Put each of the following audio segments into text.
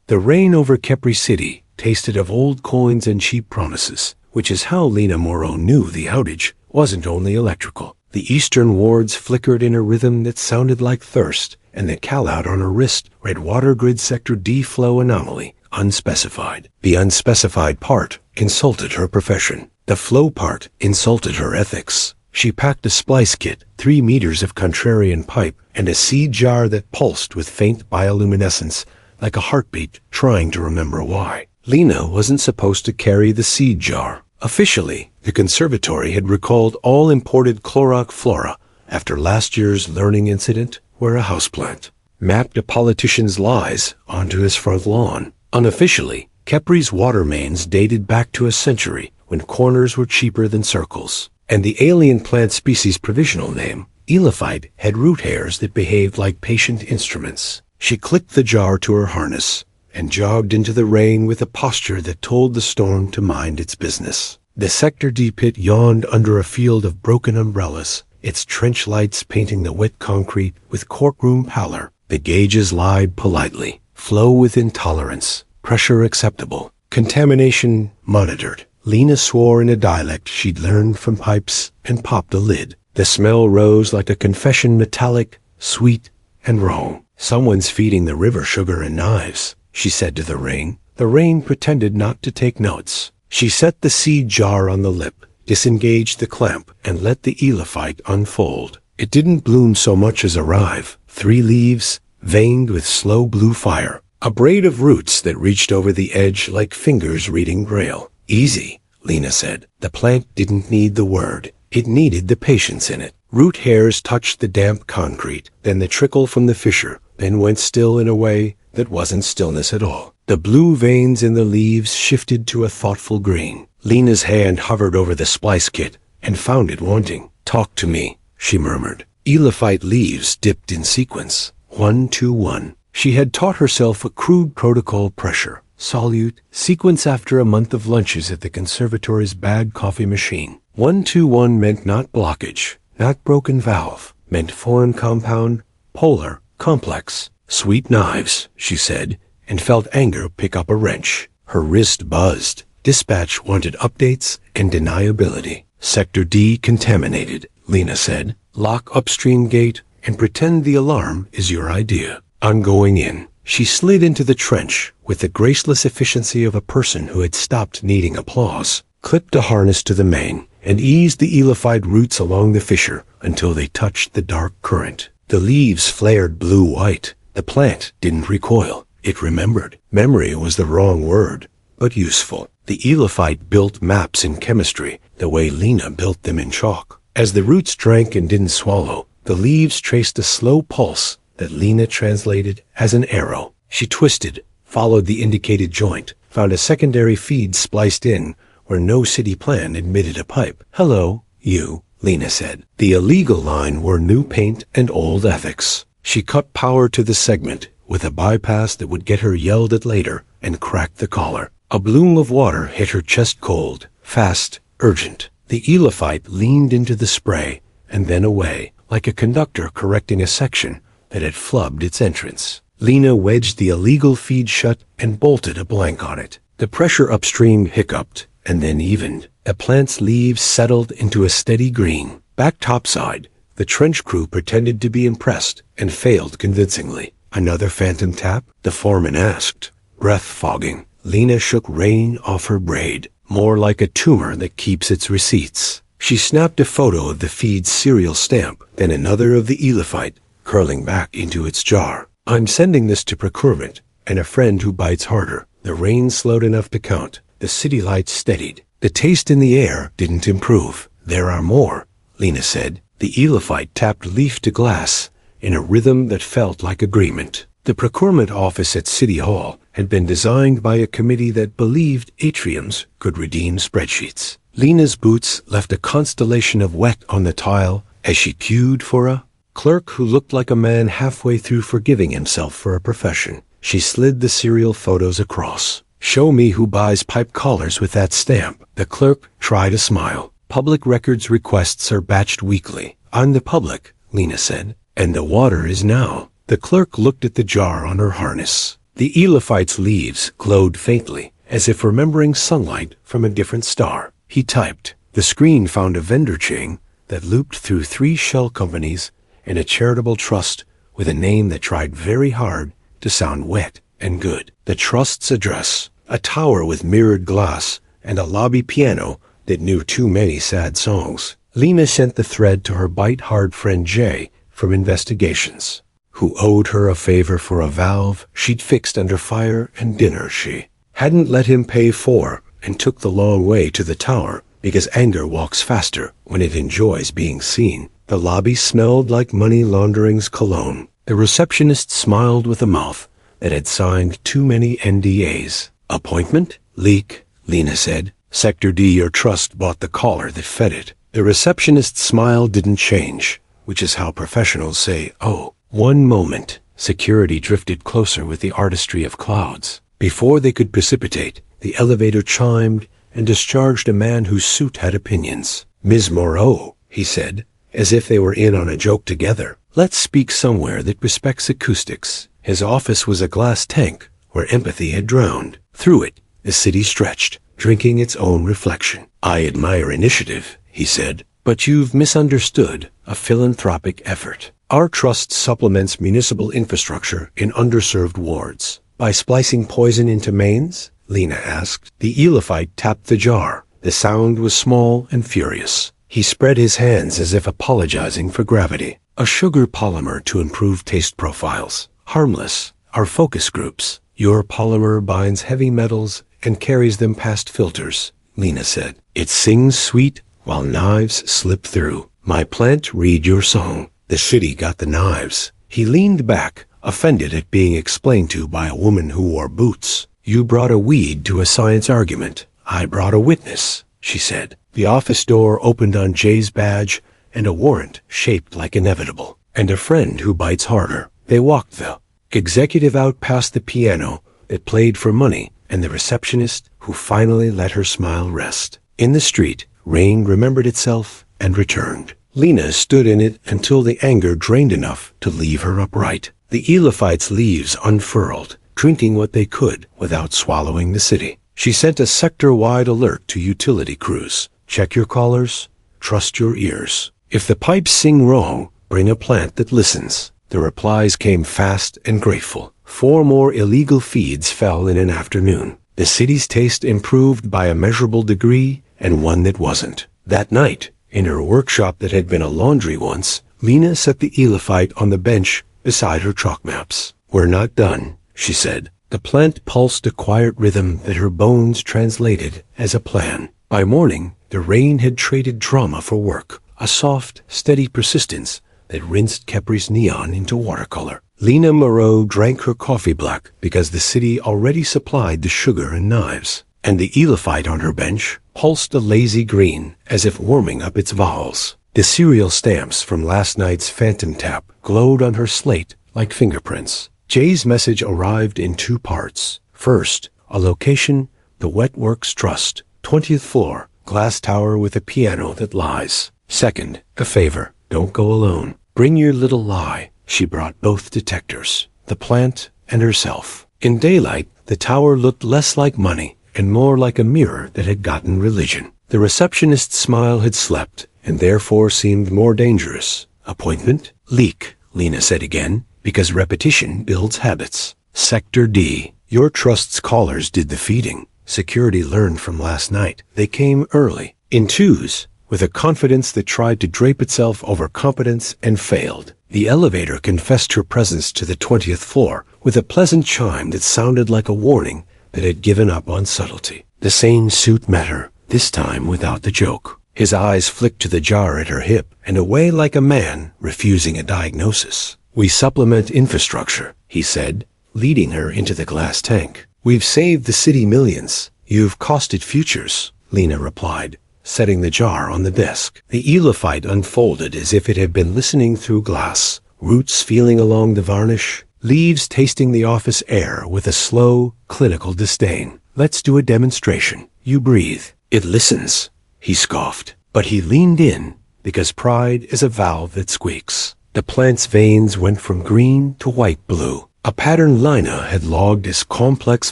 The rain over Capri City tasted of old coins and cheap promises, which is how Lena Morrow knew the outage wasn't only electrical. The eastern wards flickered in a rhythm that sounded like thirst, and the call-out on her wrist read Water Grid Sector D Flow Anomaly, unspecified. The unspecified part consulted her profession. The flow part insulted her ethics. She packed a splice kit, 3 meters of contrarian pipe, and a seed jar that pulsed with faint bioluminescence, like a heartbeat trying to remember why. Lena wasn't supposed to carry the seed jar. Officially, the conservatory had recalled all imported Clorox flora after last year's learning incident where a houseplant mapped a politician's lies onto his front lawn. Unofficially, Capri's water mains dated back to a century when corners were cheaper than circles, and the alien plant species provisional name, Elophyte, had root hairs that behaved like patient instruments. She clicked the jar to her harness and jogged into the rain with a posture that told the storm to mind its business. The Sector D pit yawned under a field of broken umbrellas, its trench lights painting the wet concrete with courtroom pallor. The gauges lied politely. Flow within tolerance. Pressure acceptable. Contamination monitored. Lena swore in a dialect she'd learned from pipes and popped the lid. The smell rose like a confession, metallic, sweet, and wrong. Someone's feeding the river sugar and knives, she said to the rain. The rain pretended not to take notes. She set the seed jar on the lip, disengaged the clamp, and let the Elophyte unfold. It didn't bloom so much as arrive. 3 leaves, veined with slow blue fire. A braid of roots that reached over the edge like fingers reading Braille. Easy, Lena said. The plant didn't need the word. It needed the patience in it. Root hairs touched the damp concrete, then the trickle from the fissure, then went still in a way that wasn't stillness at all. The blue veins in the leaves shifted to a thoughtful green. Lena's hand hovered over the splice kit and found it wanting. Talk to me, she murmured. Elophyte leaves dipped in sequence. 1, 2, 1. She had taught herself a crude protocol pressure. Solute, sequence after a month of lunches at the conservatory's bag coffee machine. 1, 2, 1 meant not blockage, not broken valve, meant foreign compound, polar, complex. Sweet knives, she said, and felt anger pick up a wrench. Her wrist buzzed. Dispatch wanted updates and deniability. Sector D contaminated, Lena said. Lock upstream gate and pretend the alarm is your idea. I'm going in. She slid into the trench with the graceless efficiency of a person who had stopped needing applause, clipped a harness to the main, and eased the Elophyte roots along the fissure until they touched the dark current. The leaves flared blue-white. The plant didn't recoil. It remembered. Memory was the wrong word, but useful. The Elophyte built maps in chemistry the way Lena built them in chalk. As the roots drank and didn't swallow, the leaves traced a slow pulse that Lena translated as an arrow. She twisted, followed the indicated joint, found a secondary feed spliced in where no city plan admitted a pipe. Hello, you, Lena said. The illegal line were new paint and old ethics. She cut power to the segment with a bypass that would get her yelled at later and cracked the collar. A bloom of water hit her chest cold, fast, urgent. The Elophyte leaned into the spray and then away, like a conductor correcting a section that had flubbed its entrance. Lena wedged the illegal feed shut and bolted a blank on it. The pressure upstream hiccuped and then evened. The plant's leaves settled into a steady green. Back topside, the trench crew pretended to be impressed and failed convincingly. Another phantom tap? The foreman asked, breath fogging. Lena shook rain off her braid, more like a tumor that keeps its receipts. She snapped a photo of the feed's serial stamp, then another of the Elophyte, curling back into its jar. I'm sending this to procurement and a friend who bites harder. The rain slowed enough to count. The city lights steadied. The taste in the air didn't improve. There are more, Lena said. The Elophyte tapped leaf to glass in a rhythm that felt like agreement. The procurement office at City Hall had been designed by a committee that believed atriums could redeem spreadsheets. Lena's boots left a constellation of wet on the tile as she queued for a clerk who looked like a man halfway through forgiving himself for a profession. She slid the serial photos across. Show me who buys pipe collars with that stamp. The clerk tried a smile. Public records requests are batched weekly. I'm the public, Lena said. And the water is now. The clerk looked at the jar on her harness. The Elophyte's leaves glowed faintly, as if remembering sunlight from a different star. He typed. The screen found a vendor chain that looped through 3 shell companies and a charitable trust with a name that tried very hard to sound wet and good. The trust's address, a tower with mirrored glass, and a lobby piano that knew too many sad songs. Lena sent the thread to her bite-hard friend Jay from Investigations, who owed her a favor for a valve she'd fixed under fire and dinner she hadn't let him pay for, and took the long way to the tower because anger walks faster when it enjoys being seen. The lobby smelled like money laundering's cologne. The receptionist smiled with a mouth that had signed too many NDAs. Appointment? Leak, Lena said. Sector D, your trust bought the collar that fed it. The receptionist's smile didn't change, which is how professionals say, oh. One moment, security drifted closer with the artistry of clouds. Before they could precipitate, the elevator chimed and discharged a man whose suit had opinions. Ms. Moreau, he said, as if they were in on a joke together. Let's speak somewhere that respects acoustics. His office was a glass tank where empathy had drowned. Through it, the city stretched, drinking its own reflection. I admire initiative, he said, but you've misunderstood a philanthropic effort. Our trust supplements municipal infrastructure in underserved wards. By splicing poison into mains? Lena asked. The Elophyte tapped the jar. The sound was small and furious. He spread his hands as if apologizing for gravity. A sugar polymer to improve taste profiles. Harmless. Our focus groups. Your polymer binds heavy metals and carries them past filters, Lena said. It sings sweet while knives slip through. My plant read your song. The city got the knives. He leaned back, offended at being explained to by a woman who wore boots. You brought a weed to a science argument. I brought a witness, she said. The office door opened on Jay's badge and a warrant shaped like inevitable. And a friend who bites harder. They walked the executive out past the piano that played for money and the receptionist who finally let her smile rest. In the street, rain remembered itself and returned. Lena stood in it until the anger drained enough to leave her upright. The Elophyte's leaves unfurled, drinking what they could without swallowing the city. She sent a sector-wide alert to utility crews. Check your collars, trust your ears. If the pipes sing wrong, bring a plant that listens. The replies came fast and grateful. 4 more illegal feeds fell in an afternoon. The city's taste improved by a measurable degree and one that wasn't. That night, in her workshop that had been a laundry once, Lena set the Elophyte on the bench beside her chalk maps. We're not done, she said. The plant pulsed a quiet rhythm that her bones translated as a plan. By morning, the rain had traded drama for work, a soft, steady persistence that rinsed Kepri's neon into watercolor. Lena Moreau drank her coffee black because the city already supplied the sugar and knives, and the Elophyte on her bench pulsed a lazy green as if warming up its vowels. The serial stamps from last night's phantom tap glowed on her slate like fingerprints. Jay's message arrived in 2 parts. First, a location, the Wet Works Trust, 20th floor, glass tower with a piano that lies. Second, a favor, don't go alone. Bring your little lie. She brought both detectors, the plant and herself. In daylight, the tower looked less like money and more like a mirror that had gotten religion. The receptionist's smile had slept and therefore seemed more dangerous. Appointment? Leak, Lena said again, because repetition builds habits. Sector D. Your trust's callers did the feeding. Security learned from last night. They came early, in 2s, with a confidence that tried to drape itself over competence and failed. The elevator confessed her presence to the 20th floor with a pleasant chime that sounded like a warning that had given up on subtlety. The sane suit met her, this time without the joke. His eyes flicked to the jar at her hip and away like a man refusing a diagnosis. We supplement infrastructure, he said, leading her into the glass tank. We've saved the city millions. You've costed futures, Lena replied, setting the jar on the desk. The Elophyte unfolded as if it had been listening through glass, roots feeling along the varnish, leaves tasting the office air with a slow, clinical disdain. Let's do a demonstration. You breathe. It listens, he scoffed. But he leaned in, because pride is a valve that squeaks. The plant's veins went from green to white blue. A pattern Lina had logged as complex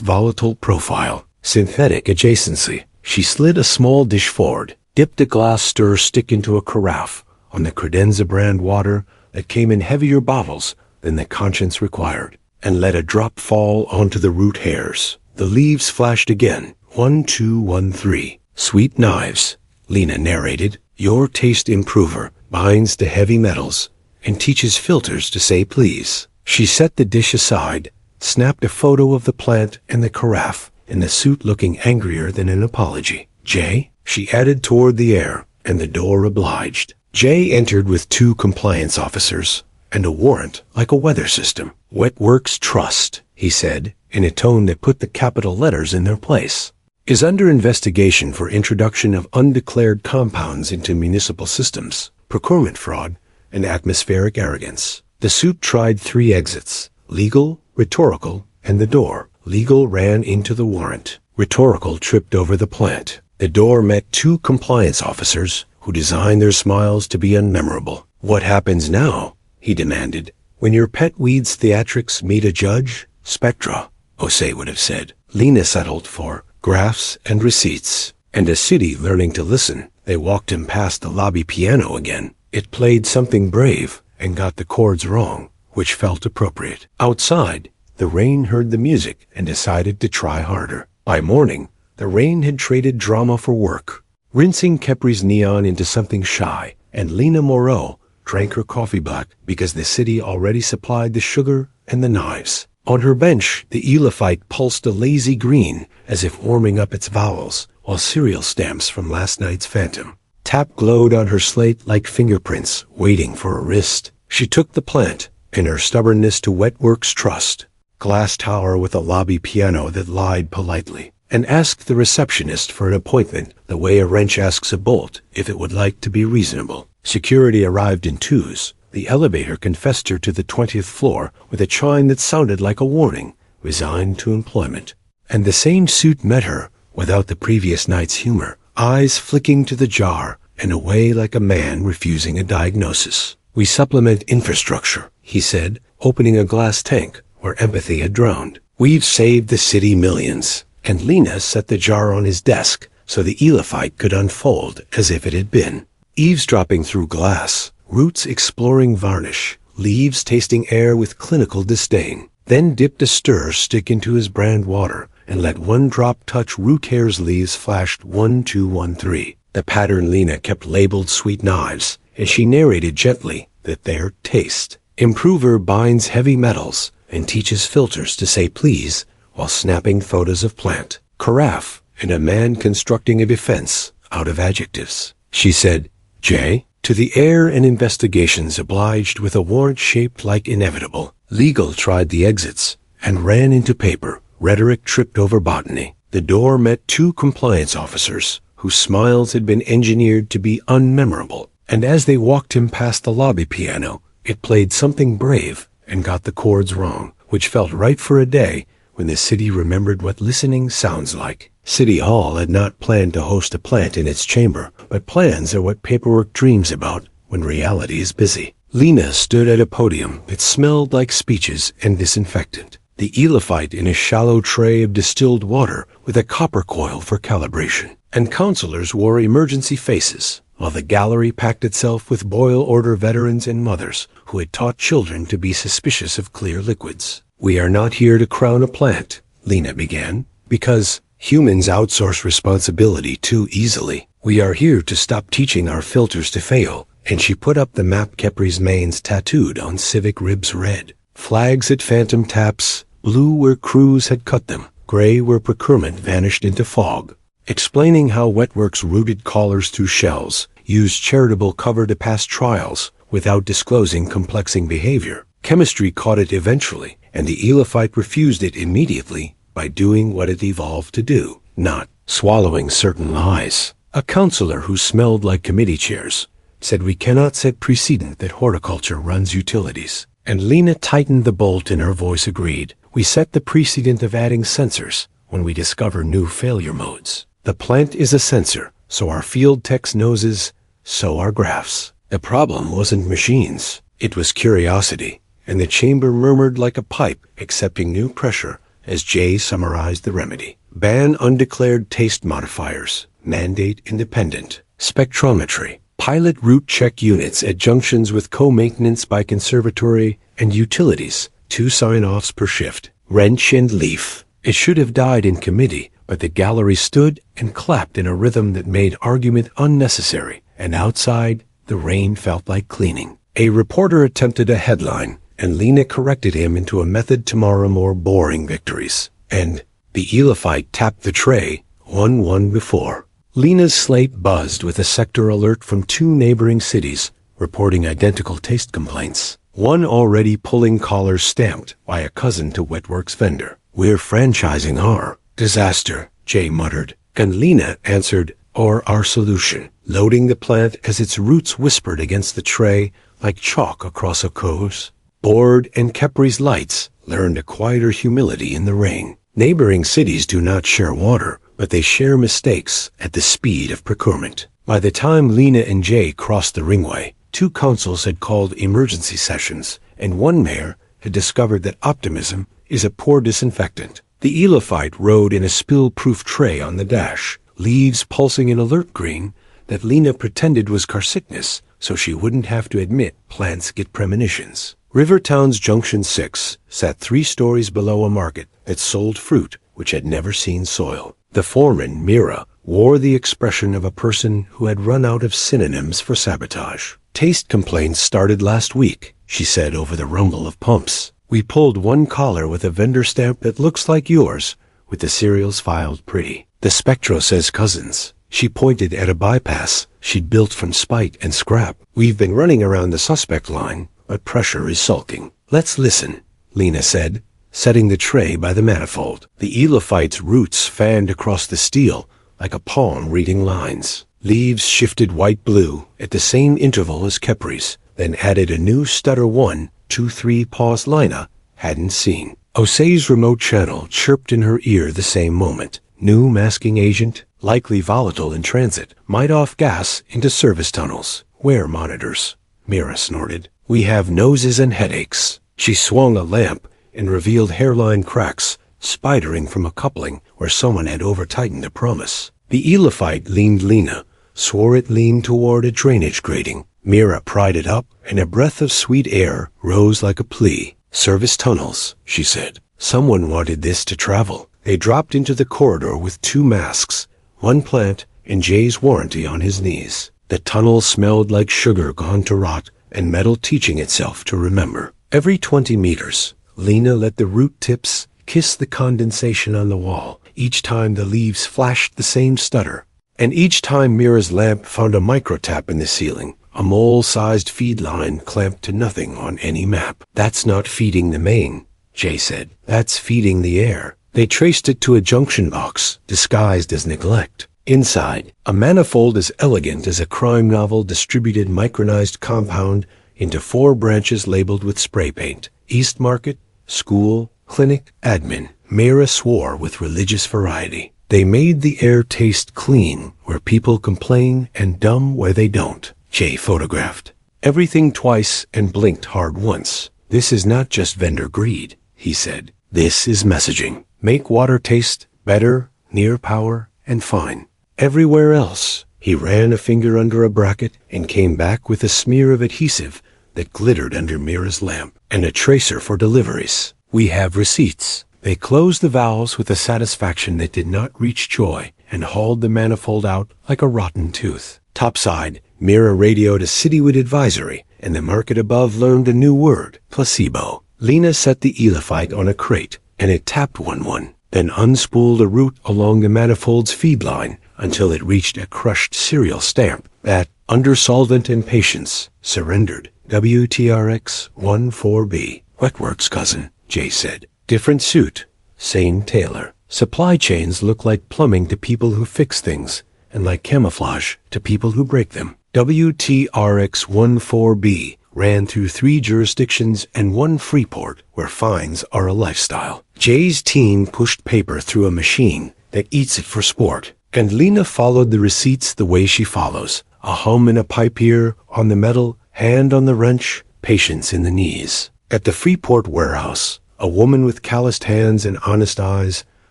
volatile profile, synthetic adjacency. She slid a small dish forward, dipped a glass stir stick into a carafe on the credenza brand water that came in heavier bottles than the conscience required, and let a drop fall onto the root hairs. The leaves flashed again. 1213. Sweet knives, Lina narrated. Your taste improver binds to heavy metals and teaches filters to say please. She set the dish aside, snapped a photo of the plant and the carafe, in the suit looking angrier than an apology. Jay, she added toward the air, and the door obliged. Jay entered with 2 compliance officers and a warrant like a weather system. Wet Works Trust, he said, in a tone that put the capital letters in their place, is under investigation for introduction of undeclared compounds into municipal systems, procurement fraud, and atmospheric arrogance. The suit tried 3 exits: legal, rhetorical, and the door. Legal ran into the warrant. Rhetorical tripped over the plant. The door met 2 compliance officers who designed their smiles to be unmemorable. What happens now, he demanded, when your pet weed's theatrics meet a judge? Spectra, Osei would have said. Lina settled for graphs and receipts, and a city learning to listen. They walked him past the lobby piano again. It played something brave and got the chords wrong, which felt appropriate. Outside, the rain heard the music and decided to try harder. By morning, the rain had traded drama for work, rinsing Kepri's neon into something shy, and Lina Moreau drank her coffee black because the city already supplied the sugar and the knives. On her bench, the Elafite pulsed a lazy green as if warming up its vowels, while cereal stamps from last night's phantom tap glowed on her slate like fingerprints waiting for a wrist. She took the plant, in her stubbornness to Wet Works Trust, glass tower with a lobby piano that lied politely, and asked the receptionist for an appointment the way a wrench asks a bolt if it would like to be reasonable. Security arrived in 2s. The elevator confessed her to the 20th floor with a chime that sounded like a warning, resigned to employment. And the same suit met her, without the previous night's humor, eyes flicking to the jar and away like a man refusing a diagnosis. We supplement infrastructure, he said, opening a glass tank where empathy had drowned. We've saved the city millions. And Lina set the jar on his desk so the Elafite could unfold as if it had been. Eavesdropping through glass, roots exploring varnish, leaves tasting air with clinical disdain, then dipped a stir stick into his brand water and let 1 drop touch root hair's leaves flashed 1213. The pattern Lina kept labeled sweet knives, as she narrated gently that their taste improver binds heavy metals and teaches filters to say please while snapping photos of plant, carafe, and a man constructing a defense out of adjectives. She said, Jay, to the air and investigations obliged with a warrant shaped like inevitable. Legal tried the exits and ran into paper. Rhetoric tripped over botany. The door met 2 compliance officers whose smiles had been engineered to be unmemorable, and as they walked him past the lobby piano, it played something brave and got the chords wrong, which felt right for a day when the city remembered what listening sounds like. City Hall had not planned to host a plant in its chamber, but plans are what paperwork dreams about when reality is busy. Lina stood at a podium that smelled like speeches and disinfectant. The Elafite in a shallow tray of distilled water with a copper coil for calibration. And counselors wore emergency faces, while the gallery packed itself with boil order veterans and mothers who had taught children to be suspicious of clear liquids. We are not here to crown a plant, Lina began, because humans outsource responsibility too easily. We are here to stop teaching our filters to fail. And she put up the map Kepri's mains tattooed on civic ribs red. Flags at phantom taps, blue where crews had cut them, gray where procurement vanished into fog. Explaining how Wetworks routed callers through shells, used charitable cover to pass trials without disclosing complexing behavior. Chemistry caught it eventually, and the Elafite refused it immediately by doing what it evolved to do, not swallowing certain lies. A counselor who smelled like committee chairs said we cannot set precedent that horticulture runs utilities. And Lina tightened the bolt and her voice agreed. We set the precedent of adding sensors when we discover new failure modes. The plant is a sensor, so our field tech's noses, so our graphs. The problem wasn't machines. It was curiosity and the chamber murmured like a pipe accepting new pressure as Jay summarized the remedy. Ban undeclared taste modifiers. Mandate independent spectrometry. Pilot route check units at junctions with co-maintenance by conservatory and utilities. 2 sign-offs per shift. Wrench and leaf. It should have died in committee, but the gallery stood and clapped in a rhythm that made argument unnecessary, and outside, the rain felt like cleaning. A reporter attempted a headline, and Lena corrected him into a method tomorrow more boring victories. And the Elifite tapped the tray, 1-1 before. Lena's slate buzzed with a sector alert from 2 neighboring cities, reporting identical taste complaints. One already pulling collars stamped by a cousin to Wetworks vendor. We're franchising our disaster, Jay muttered. And Lena answered, or our solution, loading the plant as its roots whispered against the tray like chalk across a course. Board and Kepri's lights learned a quieter humility in the rain. Neighboring cities do not share water, but they share mistakes at the speed of procurement. By the time Lena and Jay crossed the ringway, 2 councils had called emergency sessions, and one mayor had discovered that optimism is a poor disinfectant. The Elifite rode in a spill-proof tray on the dash, leaves pulsing in alert green that Lena pretended was car sickness so she wouldn't have to admit plants get premonitions. Rivertown's Junction 6 sat 3 stories below a market that sold fruit which had never seen soil. The foreman, Mira, wore the expression of a person who had run out of synonyms for sabotage. Taste complaints started last week, she said over the rumble of pumps. We pulled 1 collar with a vendor stamp that looks like yours, with the serials filed pretty. The Spectro says cousins. She pointed at a bypass she'd built from spite and scrap. We've been running around the suspect line, but pressure is sulking. Let's listen, Lena said, setting the tray by the manifold. The Elifite's roots fanned across the steel like a palm reading lines. Leaves shifted white-blue at the same interval as Kepri's, then added a new stutter 1, 2, 3 pause Lina hadn't seen. Osei's remote channel chirped in her ear the same moment. New masking agent, likely volatile in transit, might off gas into service tunnels. Wear monitors, Mira snorted. We have noses and headaches. She swung a lamp and revealed hairline cracks, spidering from a coupling where someone had over-tightened a promise. The Elifite leaned Lena, swore it leaned toward a drainage grating. Mira pried it up, and a breath of sweet air rose like a plea. Service tunnels, she said. Someone wanted this to travel. They dropped into the corridor with 2 masks, 1 plant, and Jay's warranty on his knees. The tunnel smelled like sugar gone to rot and metal teaching itself to remember. Every 20 meters, Lena let the root tips kiss the condensation on the wall. Each time the leaves flashed the same stutter. And each time Mira's lamp found a microtap in the ceiling, a mole-sized feed line clamped to nothing on any map. That's not feeding the main, Jay said. That's feeding the air. They traced it to a junction box, disguised as neglect. Inside, a manifold as elegant as a crime novel distributed micronized compound into 4 branches labeled with spray paint. East Market, School, Clinic, Admin. Mira swore with religious variety. They made the air taste clean where people complain and dumb where they don't. Jay photographed everything twice and blinked hard once. This is not just vendor greed, he said. This is messaging. Make water taste better, near power, and fine. Everywhere else, he ran a finger under a bracket and came back with a smear of adhesive that glittered under Mira's lamp and a tracer for deliveries. We have receipts. They closed the valves with a satisfaction that did not reach joy and hauled the manifold out like a rotten tooth. Topside, Mira radioed a citywide advisory, and the market above learned a new word, placebo. Lena set the Elifite on a crate, and it tapped 1-1, then unspooled a route along the manifold's feed line until it reached a crushed serial stamp that, under solvent and patience, surrendered. WTRX-14B. Wetworks cousin, Jay said. Different suit. Sane tailor. Supply chains look like plumbing to people who fix things, and like camouflage to people who break them. WTRX-14B ran through 3 jurisdictions and 1 Freeport, where fines are a lifestyle. Jay's team pushed paper through a machine that eats it for sport, and Lena followed the receipts the way she follows. A hum in a pipe ear, on the metal, hand on the wrench, patience in the knees. At the Freeport warehouse, a woman with calloused hands and honest eyes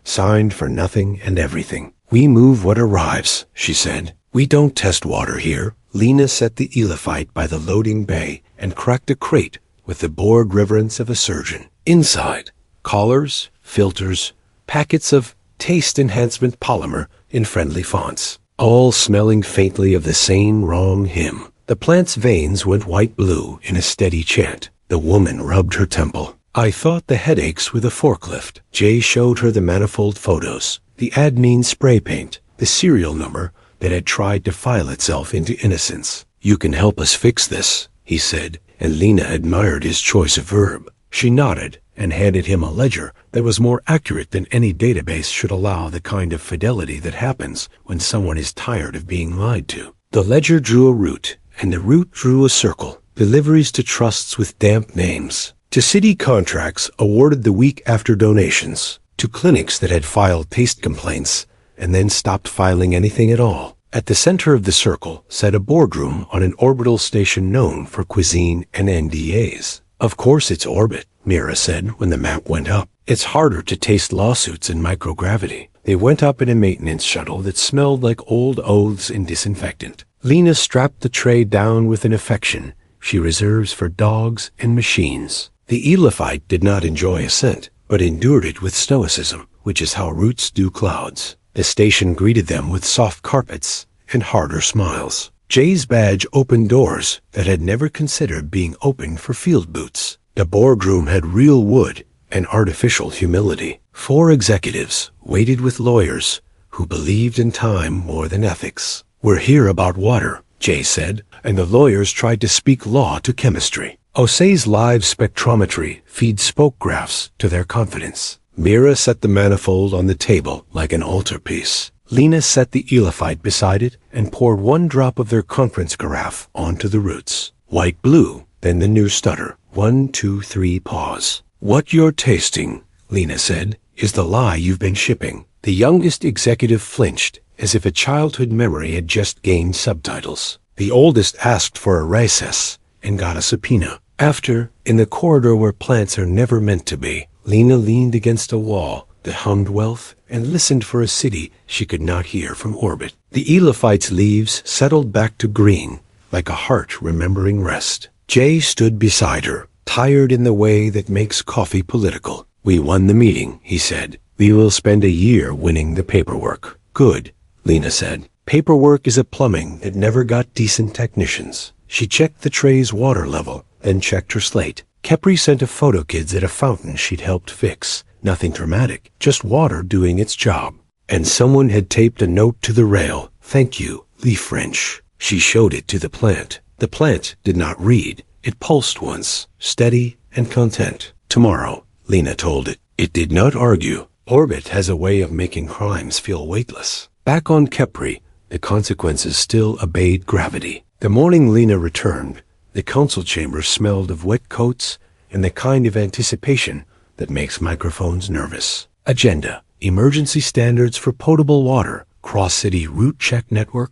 signed for nothing and everything. "We move what arrives," she said. "We don't test water here." Lena set the Elifite by the loading bay and cracked a crate with the bored reverence of a surgeon. Inside, collars, filters, packets of taste enhancement polymer in friendly fonts, all smelling faintly of the same wrong hymn. The plant's veins went white-blue in a steady chant. The woman rubbed her temple. "I thought the headaches were the forklift." Jay showed her the manifold photos, the admin spray paint, the serial number that had tried to file itself into innocence. "You can help us fix this," he said, and Lena admired his choice of verb. She nodded and handed him a ledger that was more accurate than any database should allow the kind of fidelity that happens when someone is tired of being lied to. The ledger drew a root, and the root drew a circle. Deliveries to trusts with damp names, to city contracts awarded the week after donations, to clinics that had filed taste complaints and then stopped filing anything at all. At the center of the circle sat a boardroom on an orbital station known for cuisine and NDAs. "Of course it's orbit," Mira said when the map went up. "It's harder to taste lawsuits in microgravity." They went up in a maintenance shuttle that smelled like old oaths and disinfectant. Lena strapped the tray down with an affection she reserves for dogs and machines. The Elifite did not enjoy ascent, but endured it with stoicism, which is how roots do clouds. The station greeted them with soft carpets and harder smiles. Jay's badge opened doors that had never considered being opened for field boots. The boardroom had real wood and artificial humility. 4 executives waited with lawyers who believed in time more than ethics. "We're here about water," Jay said, and the lawyers tried to speak law to chemistry. Osei's live spectrometry feeds spoke graphs to their confidence. Mira set the manifold on the table like an altarpiece. Lena set the Elifite beside it and poured 1 drop of their conference carafe onto the roots. White-blue, then the new stutter. 1, 2, 3, pause. "What you're tasting," Lena said, "is the lie you've been shipping." The youngest executive flinched, as if a childhood memory had just gained subtitles. The oldest asked for a recess and got a subpoena. After, in the corridor where plants are never meant to be, Lena leaned against a wall that hummed wealth and listened for a city she could not hear from orbit. The Elifite's leaves settled back to green, like a heart remembering rest. Jay stood beside her, tired in the way that makes coffee political. "We won the meeting," he said. "We will spend a year winning the paperwork." "Good," Lena said. "Paperwork is a plumbing that never got decent technicians." She checked the tray's water level, then checked her slate. Kepri sent a photo kids at a fountain she'd helped fix. Nothing dramatic, just water doing its job. And someone had taped a note to the rail. "Thank you, Leaf French." She showed it to the plant. The plant did not read. It pulsed once, steady and content. "Tomorrow," Lena told it. It did not argue. Orbit has a way of making crimes feel weightless. Back on Kepri, the consequences still obeyed gravity. The morning Lena returned, the council chamber smelled of wet coats and the kind of anticipation that makes microphones nervous. Agenda: emergency standards for potable water, cross-city route check network,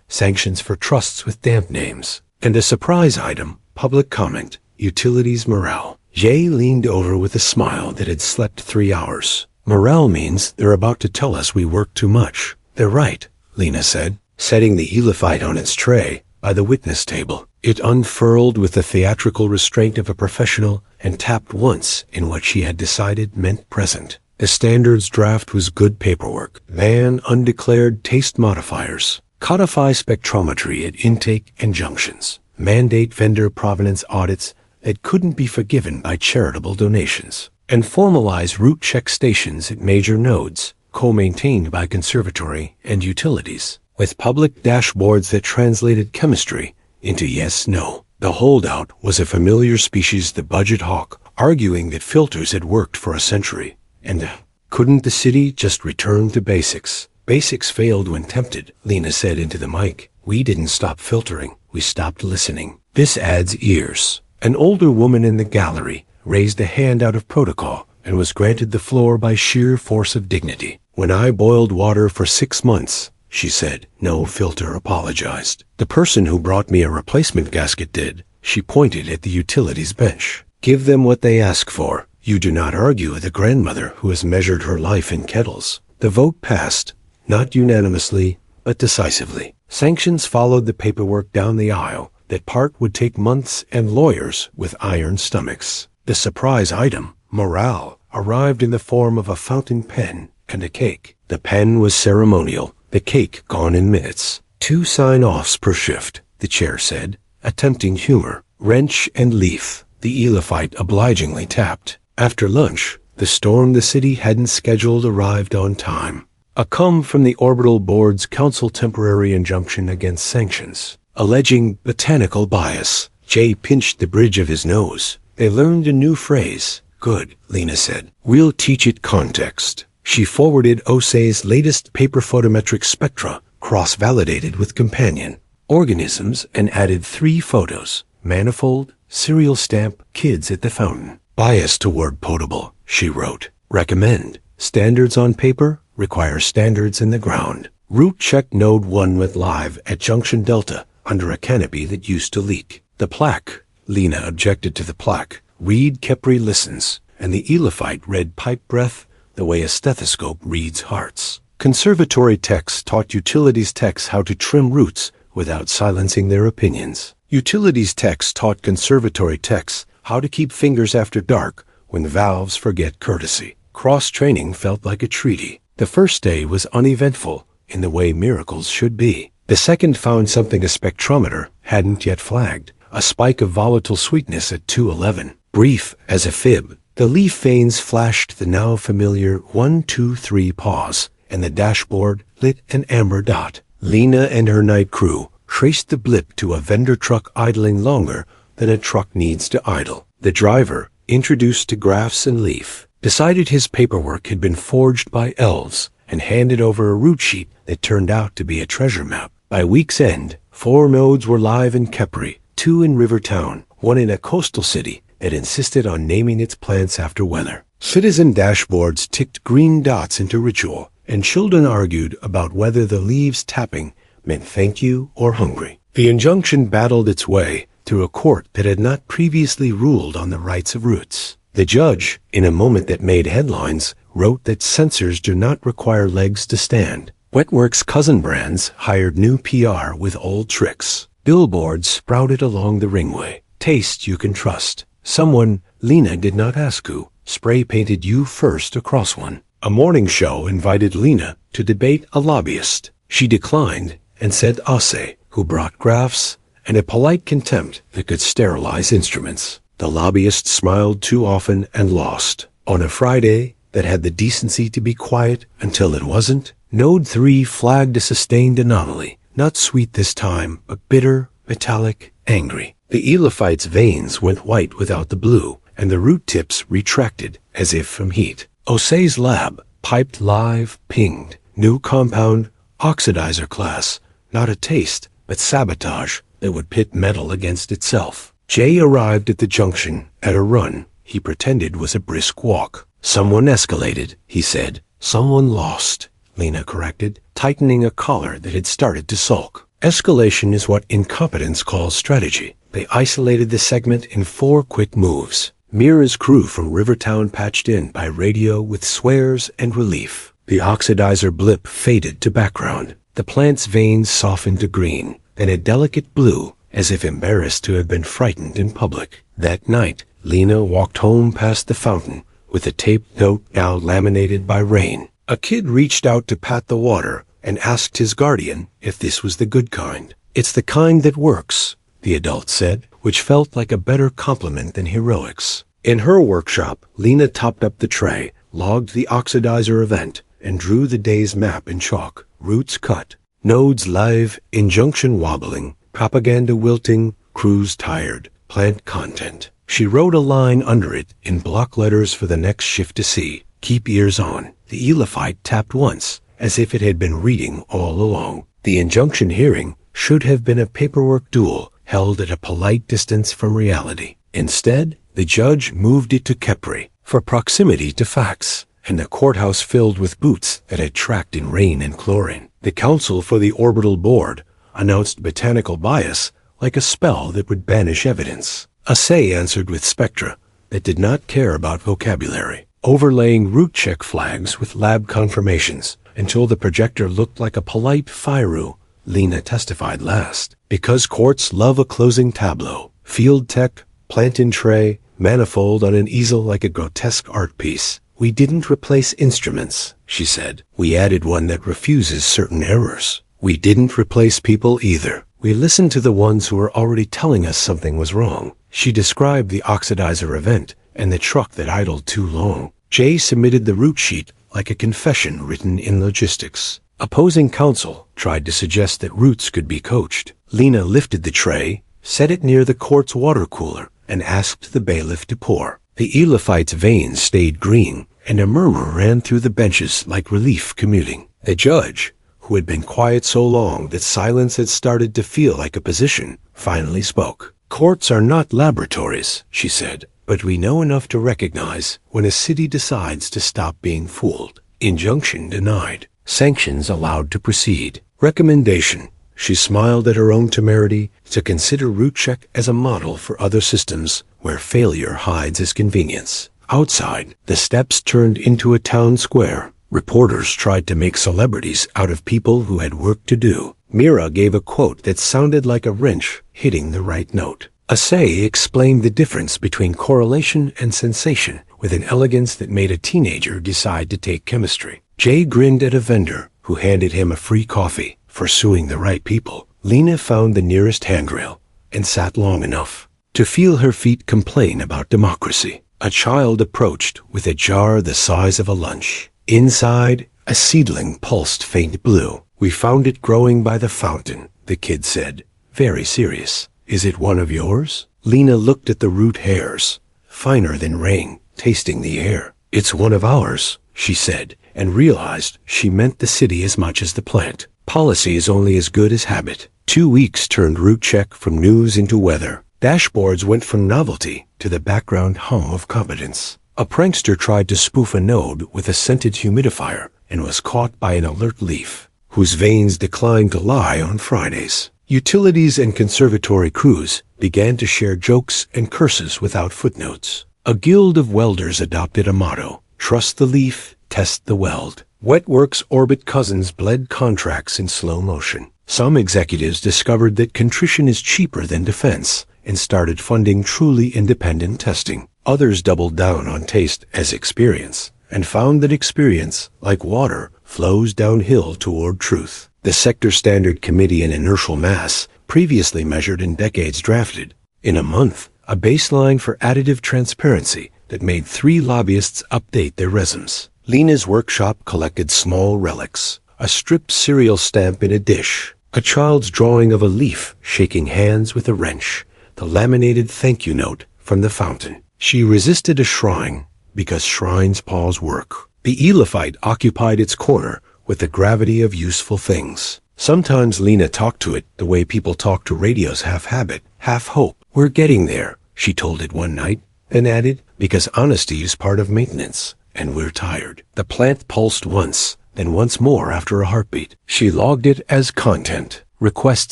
sanctions for trusts with damp names, and a surprise item, public comment, utilities morale. Jay leaned over with a smile that had slept 3 hours. "Morale means they're about to tell us we work too much." "They're right," Lena said, setting the Elifite on its tray by the witness table. It unfurled with the theatrical restraint of a professional and tapped once in what she had decided meant present. The standards draft was good paperwork. Ban undeclared taste modifiers. Codify spectrometry at intake and junctions. Mandate vendor provenance audits that couldn't be forgiven by charitable donations. And formalize route check stations at major nodes, co-maintained by conservatory and utilities, with public dashboards that translated chemistry into yes-no. The holdout was a familiar species, the budget hawk, arguing that filters had worked for a century. And couldn't the city just return to basics? Basics failed when tempted, Lena said into the mic. We didn't stop filtering, we stopped listening. This adds ears. An older woman in the gallery raised a hand out of protocol and was granted the floor by sheer force of dignity. When I boiled water for 6 months, she said. No filter apologized. The person who brought me a replacement gasket did. She pointed at the utilities bench. Give them what they ask for. You do not argue with a grandmother who has measured her life in kettles. The vote passed, not unanimously, but decisively. Sanctions followed the paperwork down the aisle. That part would take months and lawyers with iron stomachs. The surprise item, morale, arrived in the form of a fountain pen and a cake. The pen was ceremonial, the cake gone in minutes. 2 sign-offs per shift, the chair said, attempting humor. Wrench and leaf, the Elifite obligingly tapped. After lunch, the storm the city hadn't scheduled arrived on time. A come from the Orbital Board's council temporary injunction against sanctions, alleging botanical bias. Jay pinched the bridge of his nose. They learned a new phrase. Good, Lena said. We'll teach it context. She forwarded Osei's latest paper photometric spectra, cross-validated with companion organisms, and added 3 photos. Manifold, serial stamp, kids at the fountain. Bias toward potable, she wrote. Recommend. Standards on paper require standards in the ground. Route check node 1 went live at Junction Delta under a canopy that used to leak. The plaque. Lena objected to the plaque. Read Kepri listens, and the Elifite read pipe breath the way a stethoscope reads hearts. Conservatory techs taught utilities techs how to trim roots without silencing their opinions. Utilities techs taught conservatory techs how to keep fingers after dark when valves forget courtesy. Cross-training felt like a treaty. The first day was uneventful in the way miracles should be. The second found something a spectrometer hadn't yet flagged, a spike of volatile sweetness at 211. Brief as a fib, the leaf veins flashed the now familiar 1, 2, 3 pause, and the dashboard lit an amber dot. Lena and her night crew traced the blip to a vendor truck idling longer than a truck needs to idle. The driver, introduced to graphs and leaf, decided his paperwork had been forged by elves and handed over a route sheet that turned out to be a treasure map. By week's end, 4 nodes were live in Kepri, 2 in Rivertown, 1 in a coastal city that insisted on naming its plants after weather. Citizen dashboards ticked green dots into ritual, and children argued about whether the leaves tapping meant thank you or hungry. The injunction battled its way through a court that had not previously ruled on the rights of roots. The judge, in a moment that made headlines, wrote that censors do not require legs to stand. Wetworks cousin brands hired new PR with old tricks. Billboards sprouted along the ringway. Taste you can trust. Someone, Lena did not ask who, spray-painted you first across one. A morning show invited Lena to debate a lobbyist. She declined and said Osei, who brought graphs and a polite contempt that could sterilize instruments. The lobbyist smiled too often and lost. On a Friday that had the decency to be quiet until it wasn't, Node 3 flagged a sustained anomaly. Not sweet this time, but bitter, metallic, angry. The Elifite's veins went white without the blue, and the root tips retracted as if from heat. Osei's lab, piped live, pinged. New compound, oxidizer class. Not a taste, but sabotage that would pit metal against itself. Jay arrived at the junction at a run he pretended was a brisk walk. Someone escalated, he said. Someone lost, Lena corrected, tightening a collar that had started to sulk. Escalation is what incompetence calls strategy. They isolated the segment in 4 quick moves. Mira's crew from Rivertown patched in by radio with swears and relief. The oxidizer blip faded to background. The plant's veins softened to green, then a delicate blue, as if embarrassed to have been frightened in public. That night, Lena walked home past the fountain, with a taped note now laminated by rain. A kid reached out to pat the water and asked his guardian if this was the good kind. It's the kind that works, the adult said, which felt like a better compliment than heroics. In her workshop, Lena topped up the tray, logged the oxidizer event, and drew the day's map in chalk. Roots cut, nodes live, injunction wobbling, propaganda wilting, crews tired, plant content. She wrote a line under it in block letters for the next shift to see. Keep ears on. The Elifite tapped once, as if it had been reading all along. The injunction hearing should have been a paperwork duel held at a polite distance from reality. Instead, the judge moved it to Kepri for proximity to facts, and the courthouse filled with boots that had tracked in rain and chlorine. The council for the Orbital Board announced botanical bias like a spell that would banish evidence. Osei answered with spectra, that did not care about vocabulary, overlaying route check flags with lab confirmations until the projector looked like a polite Firu. Lena testified last. Because quartz love a closing tableau, field tech, plant-in tray, manifold on an easel like a grotesque art piece. We didn't replace instruments, she said. We added one that refuses certain errors. We didn't replace people either. We listened to the ones who were already telling us something was wrong. She described the oxidizer event and the truck that idled too long. Jay submitted the route sheet like a confession written in logistics. Opposing counsel tried to suggest that routes could be coached. Lena lifted the tray, set it near the quartz water cooler, and asked the bailiff to pour. The Eliphyte's veins stayed green, and a murmur ran through the benches like relief commuting. The judge, who had been quiet so long that silence had started to feel like a position, finally spoke. Courts are not laboratories, she said, but we know enough to recognize when a city decides to stop being fooled. Injunction denied. Sanctions allowed to proceed. Recommendation. She smiled at her own temerity to consider route check as a model for other systems where failure hides as convenience. Outside, the steps turned into a town square. Reporters tried to make celebrities out of people who had work to do. Mira gave a quote that sounded like a wrench hitting the right note. Assay explained the difference between correlation and sensation with an elegance that made a teenager decide to take chemistry. Jay grinned at a vendor who handed him a free coffee for suing the right people. Lena found the nearest handrail and sat long enough to feel her feet complain about democracy. A child approached with a jar the size of a lunch. Inside, a seedling pulsed faint blue. We found it growing by the fountain, the kid said, very serious. Is it one of yours? Lena looked at the root hairs, finer than rain, tasting the air. It's one of ours, she said, and realized she meant the city as much as the plant. Policy is only as good as habit. 2 weeks turned route check from news into weather. Dashboards went from novelty to the background hum of competence. A prankster tried to spoof a node with a scented humidifier and was caught by an alert leaf, whose veins declined to lie on Fridays. Utilities and conservatory crews began to share jokes and curses without footnotes. A guild of welders adopted a motto: trust the leaf, test the weld. Wetworks orbit cousins bled contracts in slow motion. Some executives discovered that contrition is cheaper than defense and started funding truly independent testing. Others doubled down on taste as experience and found that experience, like water, flows downhill toward truth. The Sector Standard Committee in inertial mass, previously measured in decades, drafted, in a month, a baseline for additive transparency that made 3 lobbyists update their resumes. Lena's workshop collected small relics: a stripped cereal stamp in a dish, a child's drawing of a leaf shaking hands with a wrench, the laminated thank you note from the fountain. She resisted a shrine because shrines pause work. The Eliphyte occupied its corner with the gravity of useful things. Sometimes Lena talked to it the way people talk to radio's half habit, half hope. We're getting there, she told it one night, and added, because honesty is part of maintenance, and we're tired. The plant pulsed once, then once more after a heartbeat. She logged it as content. Request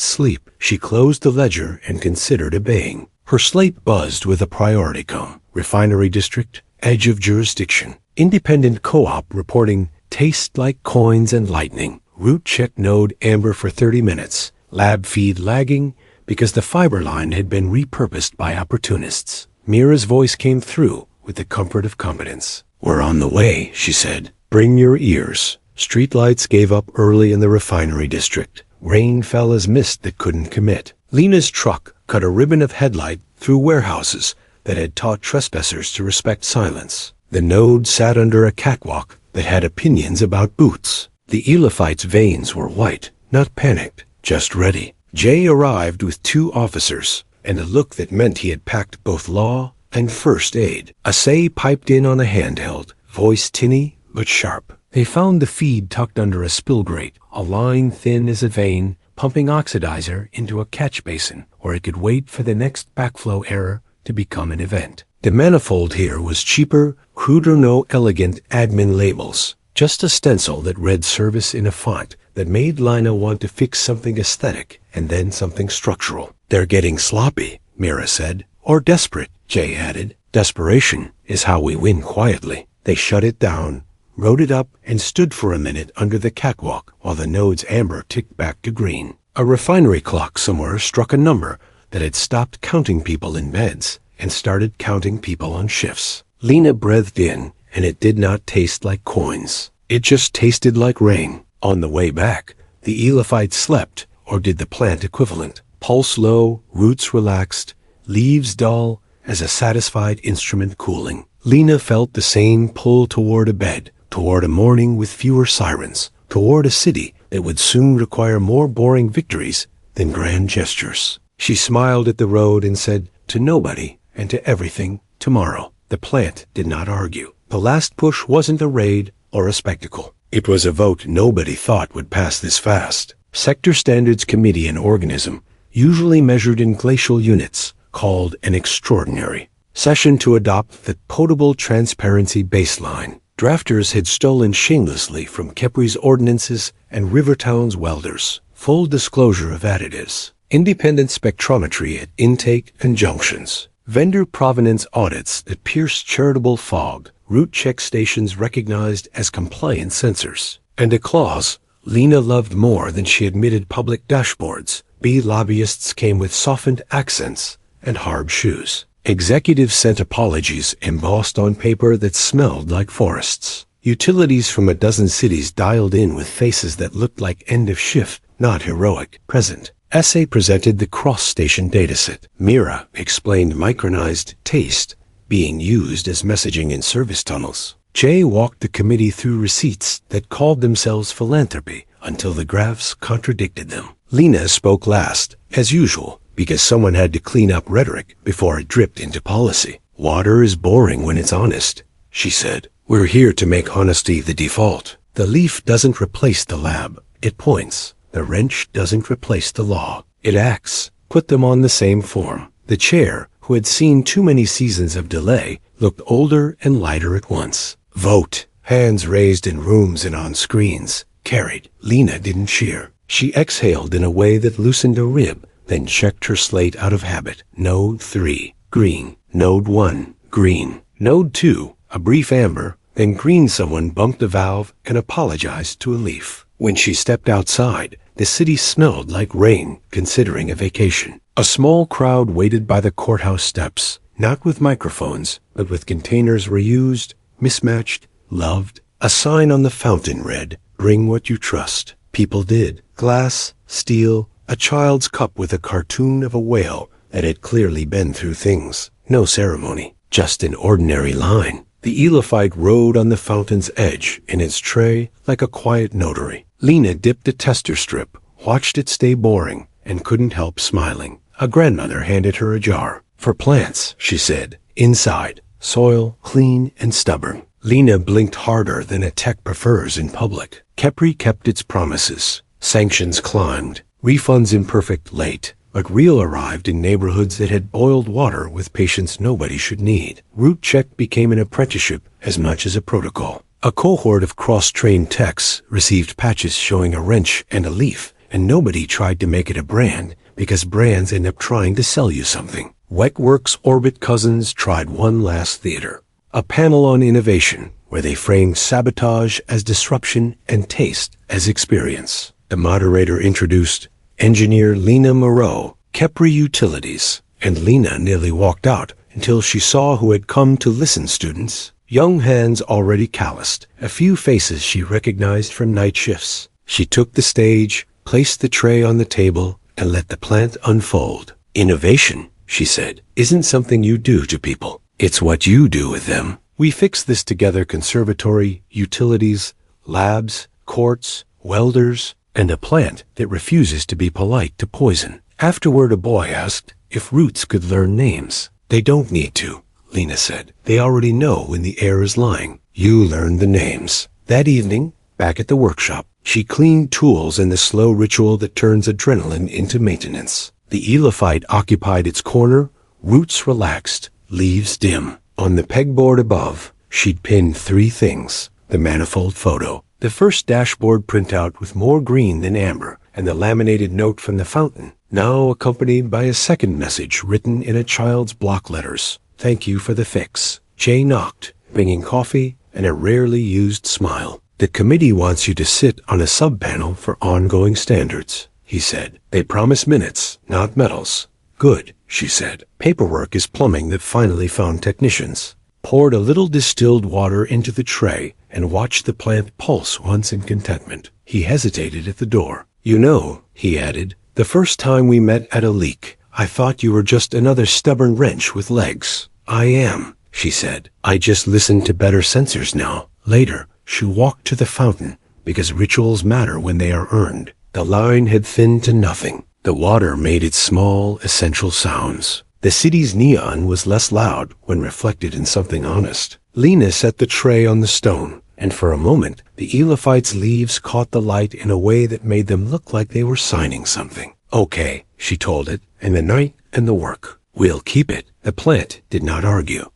sleep. She closed the ledger and considered obeying. Her slate buzzed with a priority come. Refinery district, edge of jurisdiction. Independent co-op reporting taste like coins and lightning. Route check node amber for 30 minutes. Lab feed lagging because the fiber line had been repurposed by opportunists. Mira's voice came through with the comfort of competence. We're on the way, she said. Bring your ears. Streetlights gave up early in the refinery district. Rain fell as mist that couldn't commit. Lena's truck cut a ribbon of headlight through warehouses that had taught trespassers to respect silence. The node sat under a catwalk that had opinions about boots. The Eliphyte's veins were white, not panicked, just ready. Jay arrived with 2 officers and a look that meant he had packed both law and first aid. Assay piped in on a handheld, voice tinny but sharp. They found the feed tucked under a spill grate, a line thin as a vein, pumping oxidizer into a catch basin where it could wait for the next backflow error to become an event. The manifold here was cheaper, cruder, no elegant admin labels, just a stencil that read service in a font that made Lina want to fix something aesthetic and then something structural. They're getting sloppy, Mira said. Or desperate, Jay added. Desperation is how we win quietly. They shut it down, wrote it up, and stood for a minute under the catwalk while the node's amber ticked back to green. A refinery clock somewhere struck a number that had stopped counting people in beds and started counting people on shifts. Lena breathed in, and it did not taste like coins. It just tasted like rain. On the way back, the Eliphyte slept, or did the plant equivalent. Pulse low, roots relaxed, leaves dull as a satisfied instrument cooling. Lena felt the same pull toward a bed, toward a morning with fewer sirens, toward a city that would soon require more boring victories than grand gestures. She smiled at the road and said, to nobody and to everything, tomorrow. The plant did not argue. The last push wasn't a raid or a spectacle. It was a vote nobody thought would pass this fast. Sector Standards Committee, an organism, usually measured in glacial units, called an extraordinary session to adopt the potable transparency baseline. Drafters had stolen shamelessly from Kepri's ordinances and Rivertown's welders. Full disclosure of additives. Independent spectrometry at intake and junctions. Vendor provenance audits that pierced charitable fog. Route check stations recognized as compliant sensors. And a clause Lena loved more than she admitted: public dashboards. B lobbyists came with softened accents and hard shoes. Executives sent apologies embossed on paper that smelled like forests. Utilities from a dozen cities dialed in with faces that looked like end of shift, not heroic, present. SA presented the cross-station dataset. Mira explained micronized taste being used as messaging in service tunnels. Jay walked the committee through receipts that called themselves philanthropy until the graphs contradicted them. Lena spoke last, as usual, because someone had to clean up rhetoric before it dripped into policy. Water is boring when it's honest, she said. We're here to make honesty the default. The leaf doesn't replace the lab. It points. The wrench doesn't replace the law. It acts. Put them on the same form. The chair, who had seen too many seasons of delay, looked older and lighter at once. Vote. Hands raised in rooms and on screens. Carried. Lena didn't cheer. She exhaled in a way that loosened a rib, then checked her slate out of habit. Node 3, green. Node 1, green. Node 2, a brief amber, then green. Someone bumped a valve and apologized to a leaf. When she stepped outside, the city smelled like rain, considering a vacation. A small crowd waited by the courthouse steps, not with microphones, but with containers reused, mismatched, loved. A sign on the fountain read, "Bring what you trust." People did. Glass, steel, a child's cup with a cartoon of a whale that had clearly been through things. No ceremony, just an ordinary line. The Eliphyte rode on the fountain's edge in its tray like a quiet notary. Lena dipped a tester strip, watched it stay boring, and couldn't help smiling. A grandmother handed her a jar. For plants, she said. Inside, soil, clean and stubborn. Lena blinked harder than a tech prefers in public. Kepri kept its promises. Sanctions climbed. Refunds imperfect late. But real arrived in neighborhoods that had boiled water with patience nobody should need. Route check became an apprenticeship as much as a protocol. A cohort of cross-trained techs received patches showing a wrench and a leaf, and nobody tried to make it a brand because brands end up trying to sell you something. Weckworks Orbit Cousins tried one last theater. A panel on innovation where they framed sabotage as disruption and taste as experience. The moderator introduced Engineer Lena Moreau, Kepri Utilities, and Lena nearly walked out until she saw who had come to listen. Students, young hands already calloused, a few faces she recognized from night shifts. She took the stage, placed the tray on the table, and let the plant unfold. Innovation, she said, isn't something you do to people. It's what you do with them. We fix this together: conservatory, utilities, labs, courts, welders, and a plant that refuses to be polite to poison. Afterward, a boy asked if roots could learn names. They don't need to, Lena said. They already know when the air is lying. You learn the names. That evening, back at the workshop, she cleaned tools in the slow ritual that turns adrenaline into maintenance. The Eliphyte occupied its corner, roots relaxed, leaves dim. On the pegboard above, she'd pinned 3 things: the manifold photo, the first dashboard printout with more green than amber, and the laminated note from the fountain, now accompanied by a second message written in a child's block letters. Thank you for the fix. Jay knocked, bringing coffee and a rarely used smile. The committee wants you to sit on a sub-panel for ongoing standards, he said. They promise minutes, not medals. Good, she said. Paperwork is plumbing that finally found technicians. Poured a little distilled water into the tray and watched the plant pulse once in contentment. He hesitated at the door. You know, he added, the first time we met at a leak, I thought you were just another stubborn wrench with legs. I am, she said. I just listen to better sensors now. Later, she walked to the fountain, because rituals matter when they are earned. The line had thinned to nothing. The water made its small, essential sounds. The city's neon was less loud when reflected in something honest. Lena set the tray on the stone, and for a moment, the Elophyte's leaves caught the light in a way that made them look like they were signing something. Okay, she told it, and the night and the work. We'll keep it. The plant did not argue.